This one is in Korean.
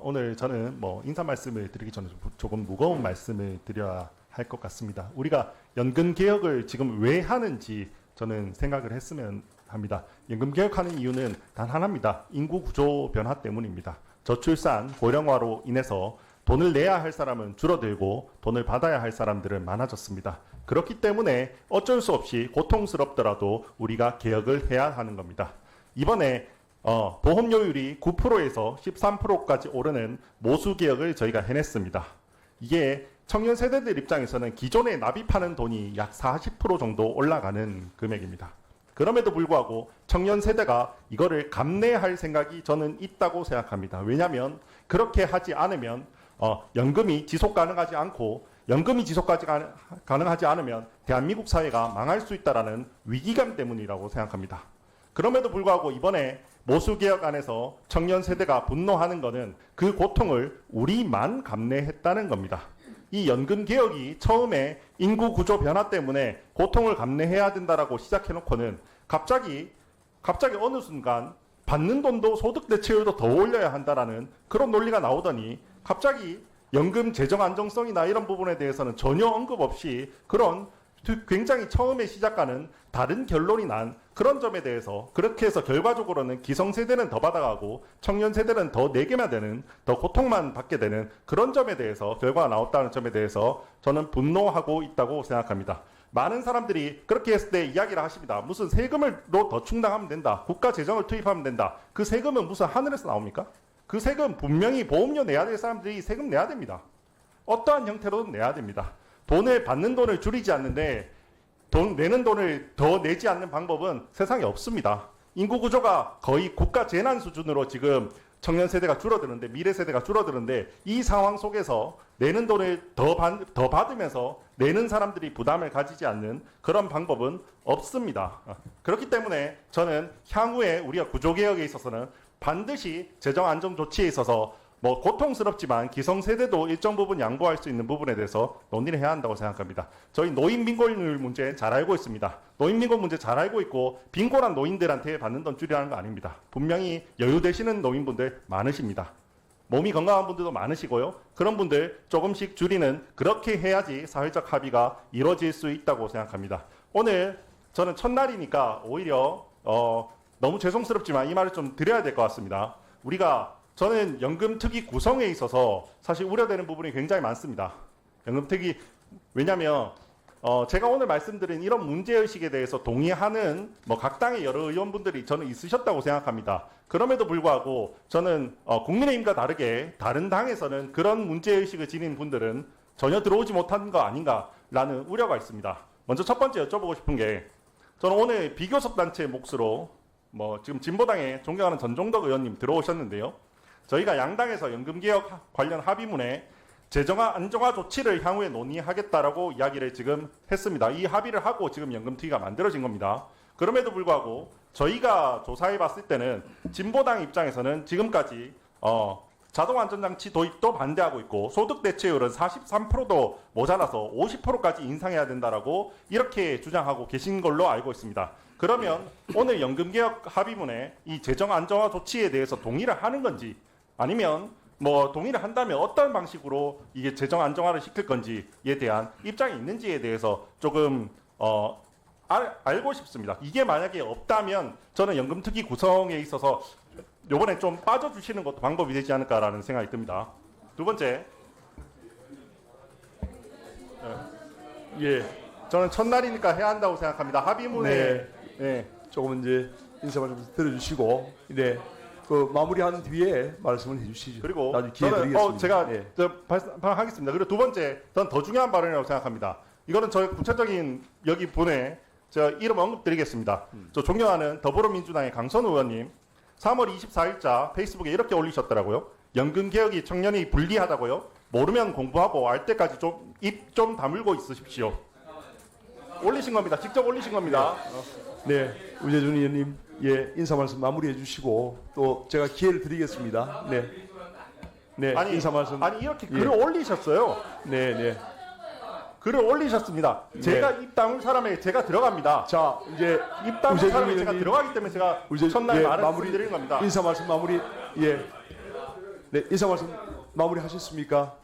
오늘 저는 인사 말씀을 드리기 전에 조금 무거운 말씀을 드려야 할 것 같습니다. 우리가 연금 개혁을 지금 왜 하는지 저는 생각을 했으면 합니다. 연금 개혁하는 이유는 단 하나입니다. 인구 구조 변화 때문입니다. 저출산, 고령화로 인해서 돈을 내야 할 사람은 줄어들고 돈을 받아야 할 사람들은 많아졌습니다. 그렇기 때문에 어쩔 수 없이 고통스럽더라도 우리가 개혁을 해야 하는 겁니다. 이번에 보험료율이 9%에서 13%까지 오르는 모수 개혁을 저희가 해냈습니다. 이게 청년 세대들 입장에서는 기존에 납입하는 돈이 약 40% 정도 올라가는 금액입니다. 그럼에도 불구하고 청년 세대가 이거를 감내할 생각이 저는 있다고 생각합니다. 왜냐하면 그렇게 하지 않으면 연금이 지속 가능하지 않고 연금이 지속까지 가능하지 않으면 대한민국 사회가 망할 수 있다는 위기감 때문이라고 생각합니다. 그럼에도 불구하고 이번에 모수개혁안에서 청년 세대가 분노하는 것은 그 고통을 우리만 감내했다는 겁니다. 이 연금개혁이 처음에 인구 구조 변화 때문에 고통을 감내해야 된다라고 시작해놓고는 갑자기 어느 순간 받는 돈도 소득 대체율도 더 올려야 한다라는 그런 논리가 나오더니 갑자기 연금 재정 안정성이나 이런 부분에 대해서는 전혀 언급 없이 그런 굉장히 처음에 시작과는 다른 결론이 난 그런 점에 대해서 그렇게 해서 결과적으로는 기성세대는 더 받아가고 청년 세대는 더 내게만 되는 더 고통만 받게 되는 그런 점에 대해서 결과가 나왔다는 점에 대해서 저는 분노하고 있다고 생각합니다. 많은 사람들이 그렇게 했을 때 이야기를 하십니다. 무슨 세금으로 더 충당하면 된다. 국가 재정을 투입하면 된다. 그 세금은 무슨 하늘에서 나옵니까? 그 세금 분명히 보험료 내야 될 사람들이 세금 내야 됩니다. 어떠한 형태로든 내야 됩니다. 받는 돈을 줄이지 않는데 내는 돈을 더 내지 않는 방법은 세상에 없습니다. 인구 구조가 거의 국가 재난 수준으로 지금 청년 세대가 줄어드는데 미래 세대가 줄어드는데 이 상황 속에서 내는 돈을 더 받으면서 내는 사람들이 부담을 가지지 않는 그런 방법은 없습니다. 그렇기 때문에 저는 향후에 우리가 구조개혁에 있어서는 반드시 재정 안정 조치에 있어서 고통스럽지만 기성세대도 일정 부분 양보할 수 있는 부분에 대해서 논의를 해야 한다고 생각합니다. 저희 노인 빈곤율 문제 잘 알고 있습니다. 노인 빈곤 문제 잘 알고 있고 빈곤한 노인들한테 받는 돈 줄이라는 거 아닙니다. 분명히 여유 되시는 노인분들 많으십니다. 몸이 건강한 분들도 많으시고요. 그런 분들 조금씩 줄이는 그렇게 해야지 사회적 합의가 이루어질 수 있다고 생각합니다. 오늘 저는 첫날이니까 오히려 너무 죄송스럽지만 이 말을 좀 드려야 될 것 같습니다. 저는 연금특위 구성에 있어서 사실 우려되는 부분이 굉장히 많습니다. 연금특위 왜냐하면 제가 오늘 말씀드린 이런 문제의식에 대해서 동의하는 각 당의 여러 의원분들이 저는 있으셨다고 생각합니다. 그럼에도 불구하고 저는 국민의힘과 다르게 다른 당에서는 그런 문제의식을 지닌 분들은 전혀 들어오지 못한 거 아닌가라는 우려가 있습니다. 먼저 첫 번째 여쭤보고 싶은 게 저는 오늘 비교섭 단체의 몫으로 지금 진보당의 존경하는 전종덕 의원님 들어오셨는데요. 저희가 양당에서 연금개혁 관련 합의문에 재정화 안정화 조치를 향후에 논의하겠다라고 이야기를 지금 했습니다. 이 합의를 하고 지금 연금특위가 만들어진 겁니다. 그럼에도 불구하고 저희가 조사해 봤을 때는 진보당 입장에서는 지금까지 자동안전장치 도입도 반대하고 있고 소득 대체율은 43%도 모자라서 50%까지 인상해야 된다라고 이렇게 주장하고 계신 걸로 알고 있습니다. 그러면 오늘 연금개혁 합의문에 이 재정 안정화 조치에 대해서 동의를 하는 건지 아니면 동의를 한다면 어떤 방식으로 이게 재정 안정화를 시킬 건지에 대한 입장이 있는지에 대해서 조금 알고 싶습니다. 이게 만약에 없다면 저는 연금특위 구성에 있어서 이번에 좀 빠져주시는 것도 방법이 되지 않을까라는 생각이 듭니다. 두 번째, 저는 첫날이니까 해야 한다고 생각합니다. 합의문에 조금 이제 인사말 좀 들어주시고, 그 마무리한 뒤에 말씀을 해주시죠. 그리고 나중에 기회 저는 드리겠습니다. 제가 하겠습니다. 그리고 두 번째, 저는 더 중요한 발언이라고 생각합니다. 이거는 저희 구체적인 여기 분에 제가 이름 언급드리겠습니다. 저 존경하는 더불어민주당의 강선우 의원님, 3월 24일자 페이스북에 이렇게 올리셨더라고요. 연금개혁이 청년이 불리하다고요? 모르면 공부하고 알 때까지 입 좀 다물고 있으십시오. 올리신 겁니다. 직접 올리신 겁니다. 우재준 의원님, 인사 말씀 마무리해 주시고 또 제가 기회를 드리겠습니다. 인사 말씀. 아니 이렇게 글을 올리셨어요. 글을 올리셨습니다. 제가 입 다물 사람에게 제가 들어갑니다. 자, 이제 입 다물 사람에게 제가 들어가기 때문에 제가 첫날 말씀드리는 겁니다. 인사 말씀 마무리. 네, 인사 말씀 마무리하셨습니까?